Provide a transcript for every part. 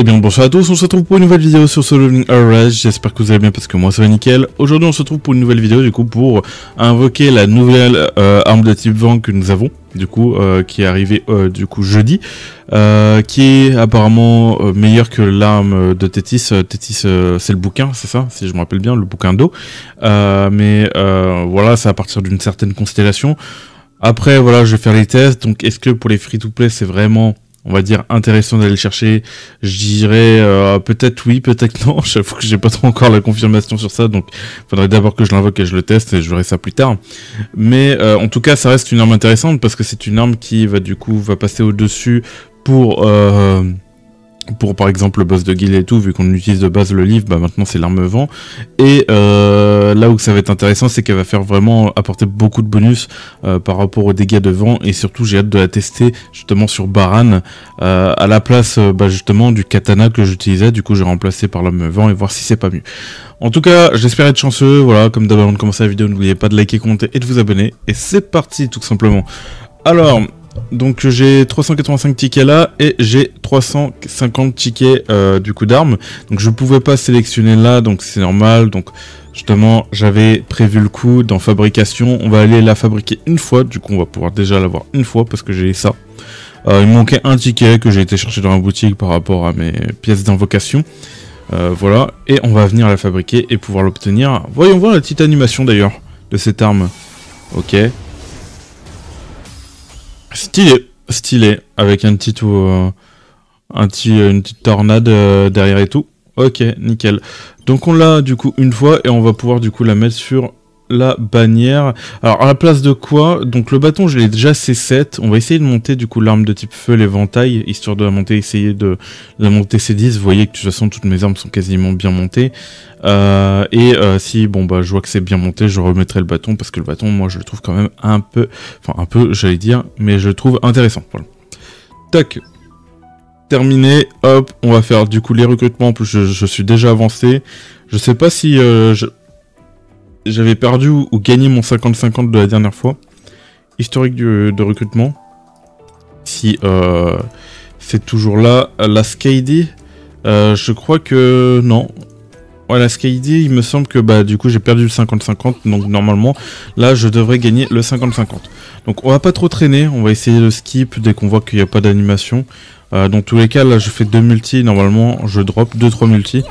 Eh bien bonsoir à tous, on se retrouve pour une nouvelle vidéo sur Solo Leveling Ares, j'espère que vous allez bien parce que moi ça va nickel. Aujourd'hui on se retrouve pour une nouvelle vidéo du coup pour invoquer la nouvelle arme de type vent que nous avons, du coup qui est arrivée du coup jeudi, qui est apparemment meilleure que l'arme de Tethys. Tethys c'est le bouquin, c'est ça, si je me rappelle bien, le bouquin d'eau, mais voilà, c'est à partir d'une certaine constellation. Après voilà, je vais faire les tests, donc est-ce que pour les free-to-play c'est vraiment, on va dire, intéressant d'aller le chercher? Je dirais peut-être oui, peut-être non. J'avoue que j'ai pas trop encore la confirmation sur ça, donc faudrait d'abord que je l'invoque et je le teste et je verrai ça plus tard. Mais en tout cas, ça reste une arme intéressante parce que c'est une arme qui va du coup passer au-dessus pour par exemple le boss de guild et tout, vu qu'on utilise de base le livre, bah maintenant c'est l'arme vent. Et là où ça va être intéressant, c'est qu'elle va faire vraiment apporter beaucoup de bonus par rapport aux dégâts de vent, et surtout j'ai hâte de la tester justement sur Baran, à la place justement du katana que j'utilisais. Du coup j'ai remplacé par l'arme vent et voir si c'est pas mieux. En tout cas j'espère être chanceux, voilà, comme d'abord avant de commencer la vidéo, n'oubliez pas de liker, commenter et de vous abonner, et c'est parti tout simplement. Alors... donc j'ai 385 tickets là et j'ai 350 tickets du coup d'armes. Donc je pouvais pas sélectionner là, donc c'est normal. Donc justement j'avais prévu le coup dans fabrication. On va aller la fabriquer une fois, du coup on va pouvoir déjà l'avoir une fois parce que j'ai ça. Il me manquait un ticket que j'ai été chercher dans la boutique par rapport à mes pièces d'invocation. Voilà, et on va venir la fabriquer et pouvoir l'obtenir. Voyons voir la petite animation d'ailleurs de cette arme. Ok. Stylé, avec une petite tornade derrière et tout. Ok, nickel. Donc on l'a du coup une fois et on va pouvoir du coup la mettre sur la bannière. Alors à la place de quoi? Donc le bâton je l'ai déjà C7. On va essayer de monter du coup l'arme de type feu, l'éventail, histoire de la monter, essayer de la monter C10. Vous voyez que de toute façon toutes mes armes sont quasiment bien montées. Si bon bah je vois que c'est bien monté, je remettrai le bâton parce que le bâton moi je le trouve quand même un peu j'allais dire, mais je le trouve intéressant. Voilà. Tac. Terminé, hop, on va faire du coup les recrutements. En plus je suis déjà avancé. Je sais pas si j'avais perdu ou gagné mon 50-50 de la dernière fois. Historique de recrutement. Si c'est toujours là. La Skady, je crois que non. Ouais, la Skady, il me semble que bah du coup j'ai perdu le 50-50. Donc normalement là je devrais gagner le 50-50. Donc on va pas trop traîner. On va essayer de skip dès qu'on voit qu'il n'y a pas d'animation. Dans tous les cas là je fais 2 multi. Normalement je drop 2-3 multi.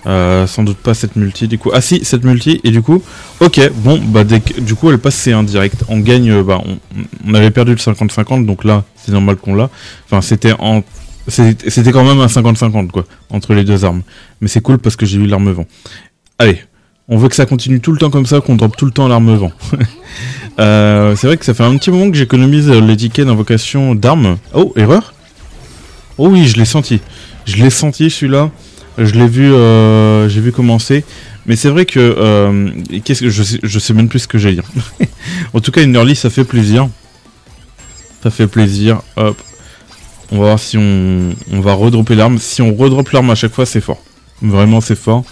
Sans doute pas cette multi du coup. Ah si, cette multi, et du coup ok, bon bah du coup elle passe C1 direct. On gagne, on avait perdu le 50-50, donc là c'est normal qu'on l'a. Enfin c'était quand même un 50-50 quoi, entre les deux armes. Mais c'est cool parce que j'ai eu l'arme vent. Allez, on veut que ça continue tout le temps comme ça, qu'on drop tout le temps l'arme vent. C'est vrai que ça fait un petit moment que j'économise les tickets d'invocation d'armes. Oh, erreur. Oh oui, je l'ai senti. Je l'ai senti celui-là. Je l'ai vu, j'ai vu commencer, mais c'est vrai que qu'est-ce que je sais même plus ce que j'ai dire. En tout cas, une early, ça fait plaisir. Ça fait plaisir. Hop, on va voir si on va redropper l'arme. Si on redrop l'arme à chaque fois, c'est fort. Vraiment, c'est fort.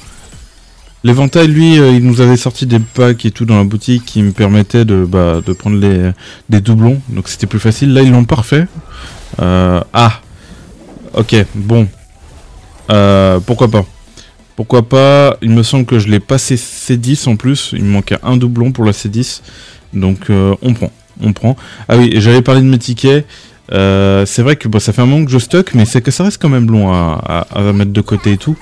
L'éventail, lui, il nous avait sorti des packs et tout dans la boutique qui me permettaient de prendre des doublons, donc c'était plus facile. Là, ils l'ont parfait. Ah, ok, bon. Pourquoi pas, il me semble que je l'ai passé C10 en plus, il me manquait un doublon pour la C10, donc on prend. Ah oui, j'avais parlé de mes tickets, c'est vrai que ça fait un moment que je stocke, mais c'est que ça reste quand même long à mettre de côté et tout.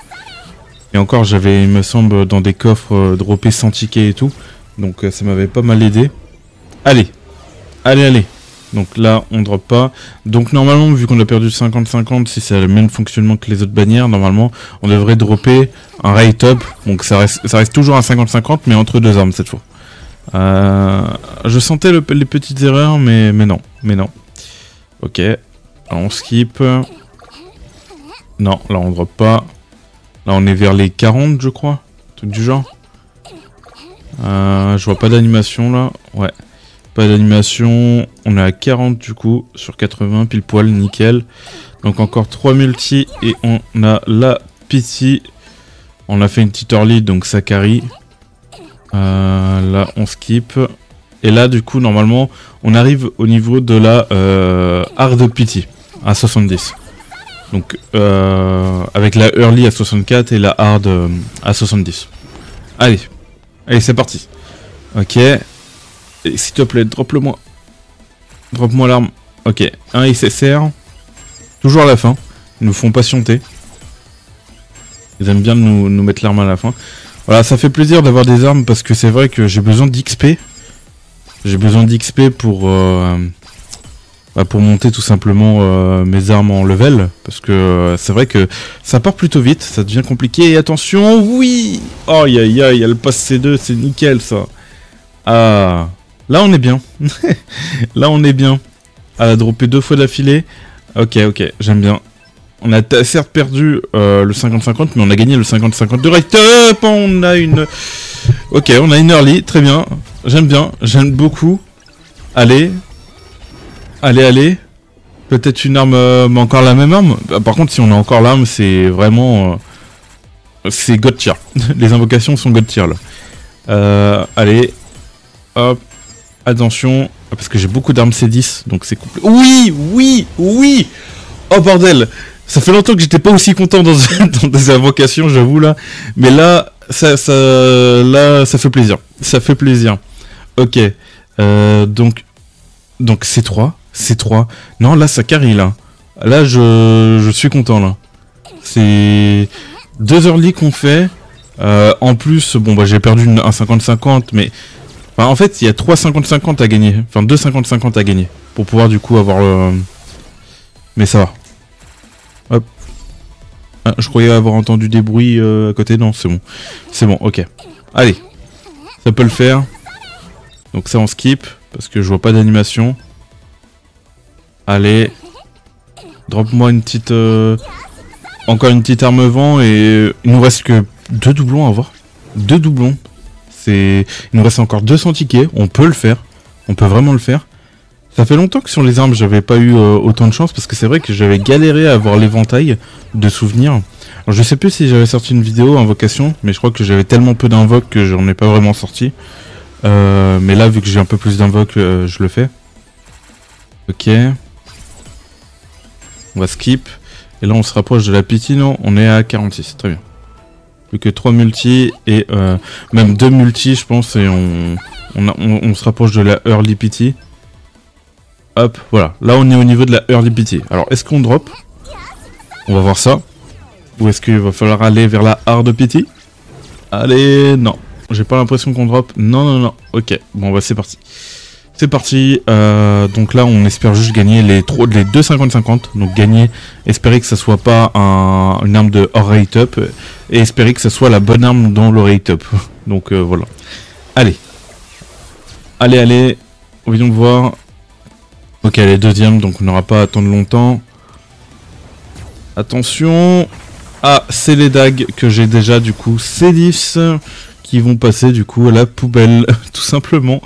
Et encore, j'avais, il me semble, dans des coffres droppé 100 tickets et tout, donc ça m'avait pas mal aidé. Allez. Donc là, on drop pas. Donc normalement, vu qu'on a perdu 50-50, si c'est le même fonctionnement que les autres bannières, normalement, on devrait dropper un rate up. Donc ça reste toujours un 50-50, mais entre deux armes cette fois. Je sentais les petites erreurs, mais non. Ok. Alors, on skip. Non, là on drop pas. Là on est vers les 40, je crois. Truc du genre. Je vois pas d'animation là. Ouais. Pas d'animation, on est à 40 du coup, sur 80, pile poil, nickel. Donc encore 3 multi et on a la pity. On a fait une petite early, donc ça carry. Là on skip. Et là du coup normalement on arrive au niveau de la hard pity, à 70. Donc avec la early à 64 et la hard à 70. Allez, allez c'est parti. Ok. Et s'il te plaît, drop-le moi. Drop-moi l'arme. Ok, un SSR. Toujours à la fin. Ils nous font patienter. Ils aiment bien nous mettre l'arme à la fin. Voilà, ça fait plaisir d'avoir des armes parce que c'est vrai que j'ai besoin d'XP. J'ai besoin d'XP pour monter tout simplement mes armes en level. Parce que c'est vrai que ça part plutôt vite, ça devient compliqué. Et attention, oui. Oh, aïe aïe aïe, elle passe C2, c'est nickel ça. Ah, là on est bien. Là on est bien. Elle a droppé 2 fois d'affilée. Ok, ok, j'aime bien. On a certes perdu le 50-50, mais on a gagné le 50-50 de rate up. On a une... Ok, on a une early, très bien. J'aime beaucoup. Allez. Allez, allez. Peut-être une arme, mais encore la même arme. Bah, par contre, si on a encore l'arme, c'est vraiment... c'est God tier. Les invocations sont God tier, là. Allez. Hop. Attention. Parce que j'ai beaucoup d'armes C10, donc c'est compliqué. Oui, oui, oui. Oh, bordel. Ça fait longtemps que j'étais pas aussi content dans des invocations, j'avoue, là. Mais là, ça fait plaisir. Ça fait plaisir. Ok. Donc C3. C3. Non, là, ça carry, là. Là, je suis content, là. C'est 2 early qu'on fait. En plus, bon, bah, j'ai perdu un 50-50, mais... Enfin, en fait, il y a 3 50-50 à gagner. Enfin, 2 50-50 à gagner. Pour pouvoir, du coup, avoir le... Mais ça va. Hop. Ah, je croyais avoir entendu des bruits à côté. Non, c'est bon. C'est bon, ok. Allez. Ça peut le faire. Donc ça, on skip. Parce que je vois pas d'animation. Allez. Drop-moi une petite... Encore une petite arme vent. Et il nous reste que 2 doublons à avoir. 2 doublons. Il nous reste encore 200 tickets. On peut le faire. On peut vraiment le faire. Ça fait longtemps que sur les armes, j'avais pas eu autant de chance. Parce que c'est vrai que j'avais galéré à avoir l'éventail de souvenirs. Alors, je sais plus si j'avais sorti une vidéo invocation. Mais je crois que j'avais tellement peu d'invoques que j'en ai pas vraiment sorti. Mais là, vu que j'ai un peu plus d'invoques, je le fais. Ok. On va skip. Et là, on se rapproche de la pity. Non, on est à 46. Très bien. Plus que 3 multi et même 2 multi, je pense. Et on se rapproche de la early pity. Hop, voilà. Là, on est au niveau de la early pity. Alors, est-ce qu'on drop? On va voir ça. Ou est-ce qu'il va falloir aller vers la hard pity? Allez, non. J'ai pas l'impression qu'on drop. Non, non, non. Ok, bon, bah, c'est parti. C'est parti. Donc là, on espère juste gagner les 2 50-50. Donc gagner, espérer que ça soit pas une arme de hors rate up. Et espérer que ça soit la bonne arme dans le rate up. Donc voilà. Allez. Allez, allez. Voyons voir. Ok, elle est deuxième, donc on n'aura pas à attendre longtemps. Attention. Ah, c'est les dagues que j'ai déjà, du coup. C10 qui vont passer, du coup, à la poubelle. Tout simplement.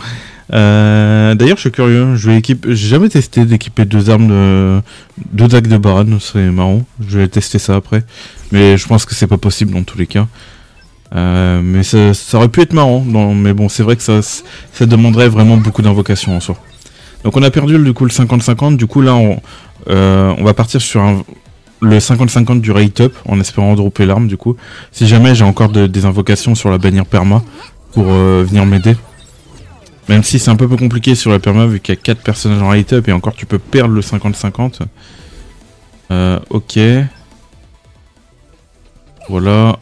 D'ailleurs, je suis curieux. J'ai jamais testé d'équiper 2 armes deux dagues de Baran. C'est marrant. Je vais tester ça après. Mais je pense que c'est pas possible dans tous les cas. Mais ça aurait pu être marrant. Mais bon, c'est vrai que ça demanderait vraiment beaucoup d'invocations en soi. Donc on a perdu du coup le 50-50. Du coup là, on va partir sur le 50-50 du rate up en espérant dropper l'arme du coup. Si jamais j'ai encore des invocations sur la bannière perma pour venir m'aider. Même si c'est un peu plus compliqué sur la perma vu qu'il y a 4 personnages en rate up et encore tu peux perdre le 50-50. Ok. Voilà.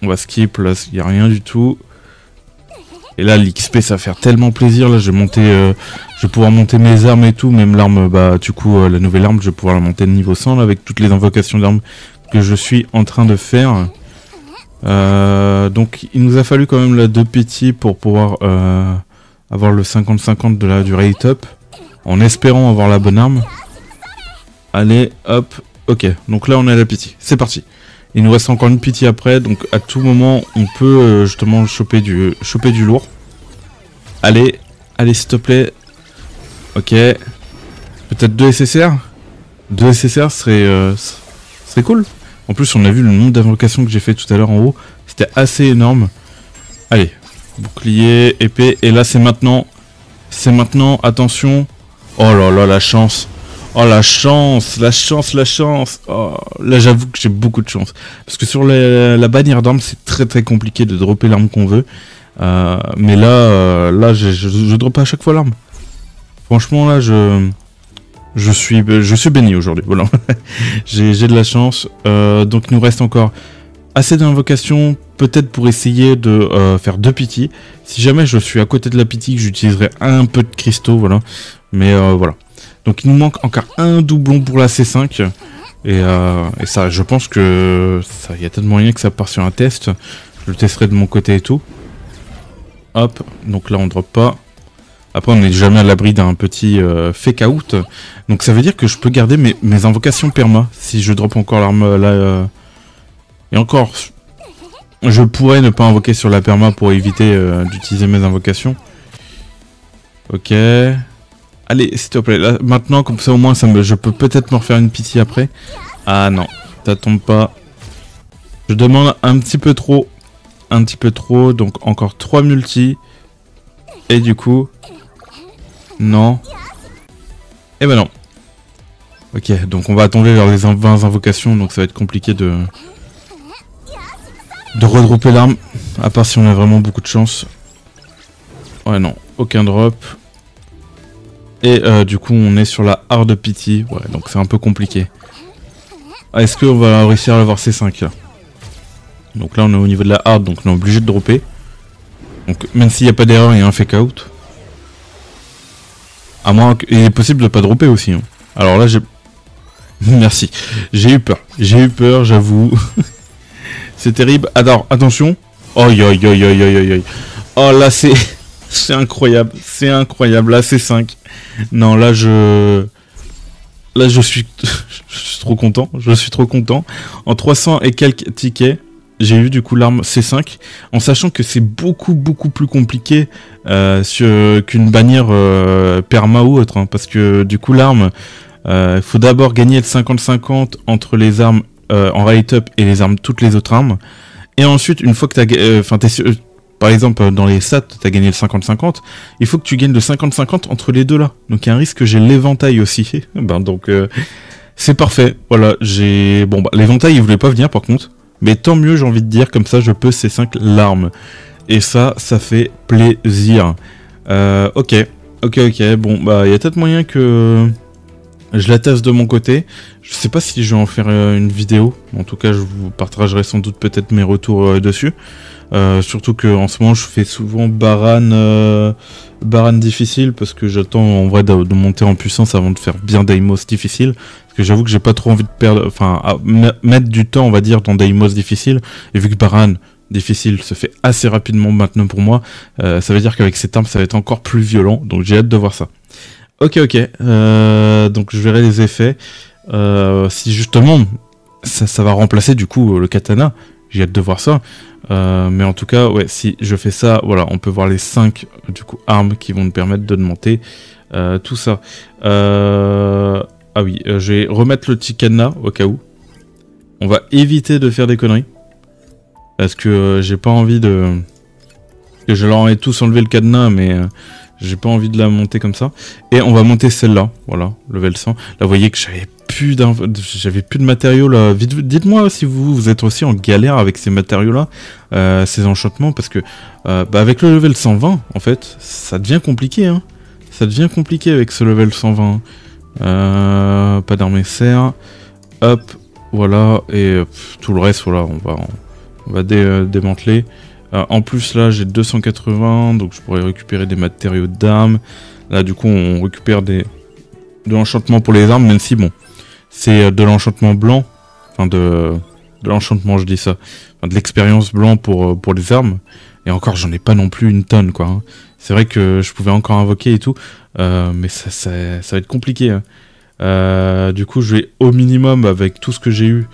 On va skip, là il n'y a rien du tout. Et là l'XP ça va faire tellement plaisir, là je vais pouvoir monter mes armes et tout, même l'arme, bah du coup la nouvelle arme je vais pouvoir la monter de niveau 100 là, avec toutes les invocations d'armes que je suis en train de faire. Donc il nous a fallu quand même la 2 pity pour pouvoir avoir le 50-50 du rate up, en espérant avoir la bonne arme. Allez hop, ok, donc là on est à la pity, c'est parti. Il nous reste encore une pity après, donc à tout moment on peut justement choper du lourd. Allez, allez s'il te plaît. Ok. Peut-être 2 SSR. 2 SSR serait cool. En plus on a vu le nombre d'invocations que j'ai fait tout à l'heure en haut. C'était assez énorme. Allez. Bouclier, épée. Et là c'est maintenant. C'est maintenant, attention. Oh là là, la chance. Oh la chance, la chance, la chance. Oh, là j'avoue que j'ai beaucoup de chance. Parce que sur la bannière d'armes c'est très très compliqué de dropper l'arme qu'on veut. Mais là, je drop à chaque fois l'arme. Franchement là je suis béni aujourd'hui. Voilà. j'ai de la chance. Donc il nous reste encore assez d'invocations. Peut-être pour essayer de faire 2 pity. Si jamais je suis à côté de la pity, j'utiliserai un peu de cristaux. Voilà. Mais voilà. Donc il nous manque encore un doublon pour la C5. Et ça, je pense que il y a tellement moyen que ça part sur un test. Je le testerai de mon côté et tout. Hop, donc là on drop pas. Après on n'est jamais à l'abri d'un petit fake out. Donc ça veut dire que je peux garder mes invocations perma. Si je drop encore l'arme là. Et encore, je pourrais ne pas invoquer sur la perma pour éviter d'utiliser mes invocations. Ok. Allez, s'il te plaît, là, maintenant, comme ça au moins, je peux peut-être me refaire une pitié après. Ah non, ça tombe pas. Je demande un petit peu trop. Un petit peu trop, donc encore 3 multi. Et du coup... Non. Eh ben non. Ok, donc on va tomber vers les 20 invocations, donc ça va être compliqué de redropper l'arme. À part si on a vraiment beaucoup de chance. Ouais non, aucun drop. Et du coup on est sur la hard pity, ouais donc c'est un peu compliqué. Est-ce qu'on va réussir à avoir C5 là? Donc là on est au niveau de la hard, donc on est obligé de dropper. Donc même s'il n'y a pas d'erreur, il y a un fake out. À moins qu'il est possible de pas dropper aussi. Hein. Alors là j'ai... Merci. J'ai eu peur, j'avoue. C'est terrible. Alors attention. Oh yo yo yo yo yo yo. Oh là c'est... C'est incroyable, c'est incroyable. Là, c'est 5. Non, là, je suis trop content. Je suis trop content. En 300 et quelques tickets, j'ai eu du coup l'arme C5. En sachant que c'est beaucoup plus compliqué qu'une bannière perma ou autre. Hein, parce que du coup, l'arme, il faut d'abord gagner le 50-50 entre les armes en rate up et les armes, toutes les autres armes. Et ensuite, une fois que t'es par exemple, dans les stats, tu as gagné le 50-50. Il faut que tu gagnes le 50-50 entre les deux là. Donc il y a un risque que j'ai l'éventail aussi. Donc c'est parfait. Voilà, j'ai... Bon, bah, l'éventail, il voulait pas venir par contre. Mais tant mieux, j'ai envie de dire. Comme ça, je peux C5 l'arme. Et ça fait plaisir. Ok. Bon, bah, il y a peut-être moyen que je la teste de mon côté. Je sais pas si je vais en faire une vidéo. En tout cas, je vous partagerai sans doute peut-être mes retours dessus. Surtout que en ce moment je fais souvent Baran difficile parce que j'attends en vrai de monter en puissance avant de faire bien Deimos difficile, parce que j'avoue que j'ai pas trop envie de perdre, enfin mettre du temps on va dire dans Deimos difficile, et vu que Baran difficile se fait assez rapidement maintenant pour moi, ça veut dire qu'avec cette arme ça va être encore plus violent, donc j'ai hâte de voir ça. Ok, donc je verrai les effets, si justement ça va remplacer du coup le katana, j'ai hâte de voir ça. Mais en tout cas, ouais, si je fais ça, voilà, on peut voir les 5 du coup armes qui vont nous permettre de monter tout ça. Ah oui, je vais remettre le petit cadenas au cas où. On va éviter de faire des conneries parce que j'ai pas envie de... que je leur ai tous enlevé le cadenas, mais j'ai pas envie de la monter comme ça. Et on va monter celle-là, voilà, level 100. Là, vous voyez que j'avais plus de matériaux là. Dites-moi si vous êtes aussi en galère avec ces matériaux là, ces enchantements, parce que avec le level 120 en fait ça devient compliqué, hein. Ça devient compliqué avec ce level 120. Pas d'armée serre, hop, voilà, et tout le reste voilà, on va démanteler. En plus là j'ai 280, donc je pourrais récupérer des matériaux d'armes. Là du coup on récupère de l'enchantement pour les armes, même si bon c'est de l'enchantement blanc, enfin de l'enchantement je dis ça, enfin, de l'expérience blanc pour les armes, et encore j'en ai pas non plus une tonne quoi, hein. C'est vrai que je pouvais encore invoquer et tout, mais ça va être compliqué, hein. Du coup je vais au minimum avec tout ce que j'ai eu,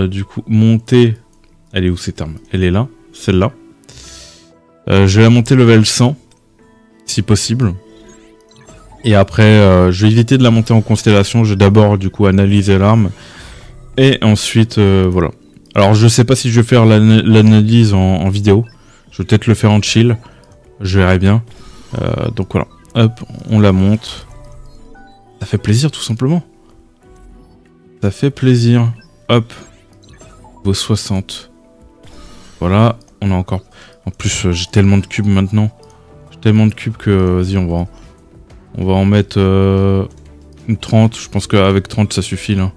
du coup monter, elle est où cette arme? Elle est là, celle-là. Je vais la monter level 100 si possible. Et après, je vais éviter de la monter en constellation. Je vais d'abord, du coup, analyser l'arme. Et ensuite, voilà. Alors, je sais pas si je vais faire l'analyse en vidéo. Je vais peut-être le faire en chill. Je verrai bien. Donc, voilà. Hop, on la monte. Ça fait plaisir tout simplement. Ça fait plaisir. Hop. Vos 60. Voilà, on a encore... En plus, j'ai tellement de cubes maintenant. J'ai tellement de cubes que... Vas-y, on va en mettre une 30. Je pense qu'avec 30, ça suffit, là.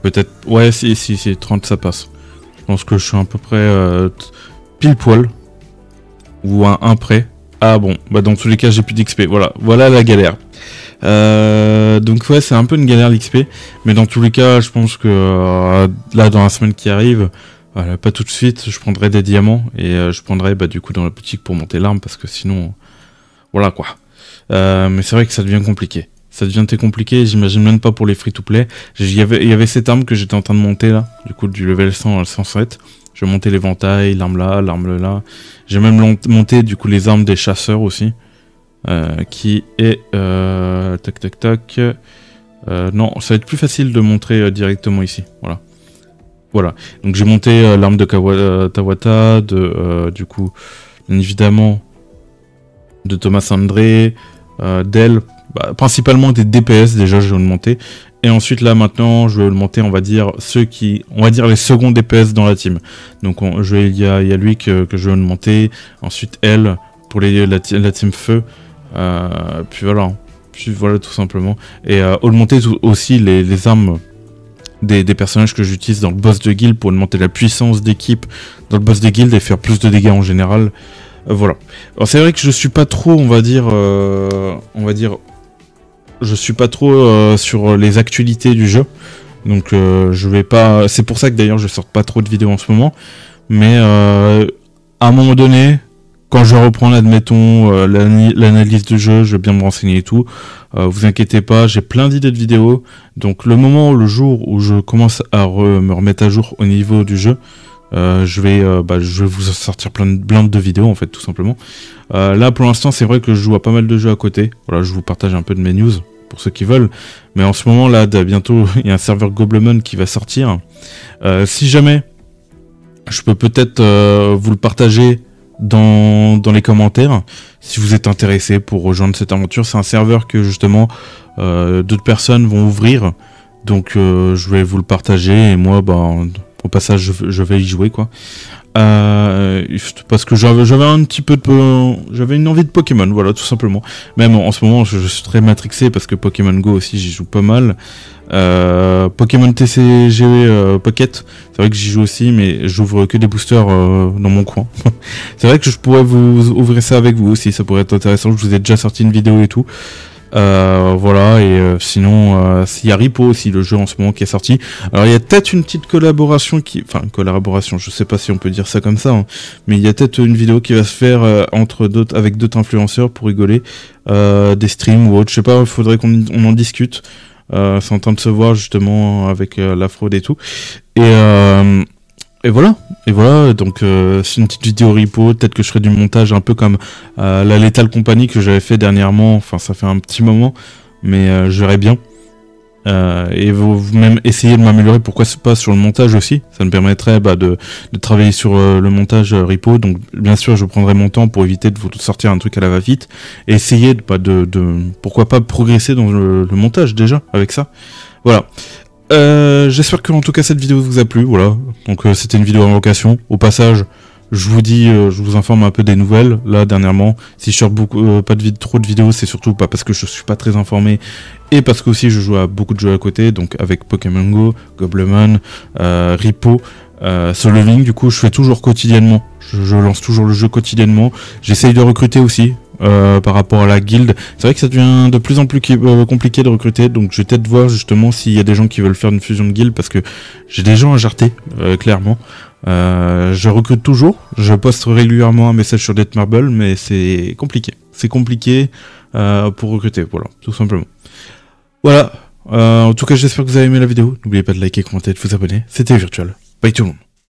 Peut-être... Ouais, si, 30, ça passe. Je pense que je suis à peu près pile poil. Ou à 1 près. Ah bon, bah dans tous les cas, j'ai plus d'XP. Voilà la galère. Donc ouais, c'est un peu une galère l'XP. Mais dans tous les cas, je pense que là, dans la semaine qui arrive... Voilà, pas tout de suite, je prendrai des diamants et je prendrai du coup dans la boutique pour monter l'arme parce que sinon, voilà quoi. Mais c'est vrai que ça devient compliqué. Ça devient très compliqué, j'imagine même pas pour les free-to-play. Il y avait cette arme que j'étais en train de monter là, du coup du level 100 à 107. Je vais monter l'éventail, l'arme là. J'ai même monté du coup les armes des chasseurs aussi. Qui est... tac. Non, ça va être plus facile de montrer directement ici, Voilà, donc j'ai monté l'arme de Tawata, du coup, bien évidemment, de Thomas André, d'elle, principalement des DPS déjà, je vais le monter. Et ensuite là maintenant, je vais le monter, on va dire, les seconds DPS dans la team. Donc il y a lui que je vais le monter, ensuite elle, pour la team feu, puis voilà tout simplement. Et augmenter aussi les armes... Des personnages que j'utilise dans le boss de guild pour augmenter la puissance d'équipe dans le boss de guild et faire plus de dégâts en général. Voilà. Alors c'est vrai que je suis pas trop, on va dire, je suis pas trop sur les actualités du jeu. Donc je vais pas. C'est pour ça que d'ailleurs je sors pas trop de vidéos en ce moment. Mais à un moment donné, quand je reprends, admettons, l'analyse de jeu, je vais bien me renseigner et tout. Vous inquiétez pas, j'ai plein d'idées de vidéos. Donc le jour où je commence à me remettre à jour au niveau du jeu, je vais vous sortir plein de vidéos en fait, tout simplement. Là pour l'instant c'est vrai que je joue à pas mal de jeux à côté. Voilà, je vous partage un peu de mes news pour ceux qui veulent. Mais en ce moment là, bientôt il y a un serveur Gobblemon qui va sortir. Si jamais, je peux peut-être vous le partager dans les commentaires si vous êtes intéressé pour rejoindre cette aventure. C'est un serveur que justement d'autres personnes vont ouvrir, donc je vais vous le partager et moi au passage je vais y jouer quoi. Parce que j'avais une envie de Pokémon, voilà, tout simplement. Même en ce moment je suis très matrixé parce que Pokémon Go aussi j'y joue pas mal. Pokémon TCG Pocket, c'est vrai que j'y joue aussi, mais j'ouvre que des boosters dans mon coin. C'est vrai que je pourrais vous ouvrir ça avec vous aussi, ça pourrait être intéressant. Je vous ai déjà sorti une vidéo et tout. Voilà, et sinon il y a Ripo aussi, le jeu en ce moment qui est sorti. Alors il y a peut-être une petite collaboration je sais pas si on peut dire ça comme ça, hein, mais il y a peut-être une vidéo qui va se faire avec d'autres influenceurs pour rigoler, des streams ou autre, je sais pas, il faudrait qu'on en discute. C'est en train de se voir justement avec la fraude et tout. Et voilà, donc c'est une petite vidéo repo, peut-être que je ferai du montage un peu comme la Lethal Company que j'avais fait dernièrement, enfin ça fait un petit moment, mais je verrai bien. Et vous même essayer de m'améliorer, pourquoi pas sur le montage aussi, ça me permettrait de travailler sur le montage repo, donc bien sûr je prendrai mon temps pour éviter de vous sortir un truc à la va-vite, et essayer pourquoi pas progresser dans le montage déjà, avec ça, voilà. J'espère que en tout cas cette vidéo vous a plu, voilà, donc c'était une vidéo invocation, au passage, je vous dis, je vous informe un peu des nouvelles, là dernièrement, si je sors trop de vidéos, c'est surtout pas parce que je suis pas très informé, et parce que aussi je joue à beaucoup de jeux à côté, donc avec Pokémon Go, Gobblemon, Ripo, Solo Link, du coup je fais toujours quotidiennement, je lance toujours le jeu quotidiennement, j'essaye de recruter aussi, par rapport à la guilde, c'est vrai que ça devient de plus en plus compliqué de recruter, donc je vais peut-être voir justement s'il y a des gens qui veulent faire une fusion de guilde, parce que j'ai des gens à jarter, clairement. Je recrute toujours, je poste régulièrement un message sur Netmarble, mais c'est compliqué pour recruter, voilà, tout simplement. Voilà, en tout cas j'espère que vous avez aimé la vidéo, n'oubliez pas de liker, commenter et de vous abonner, c'était Virtual, bye tout le monde.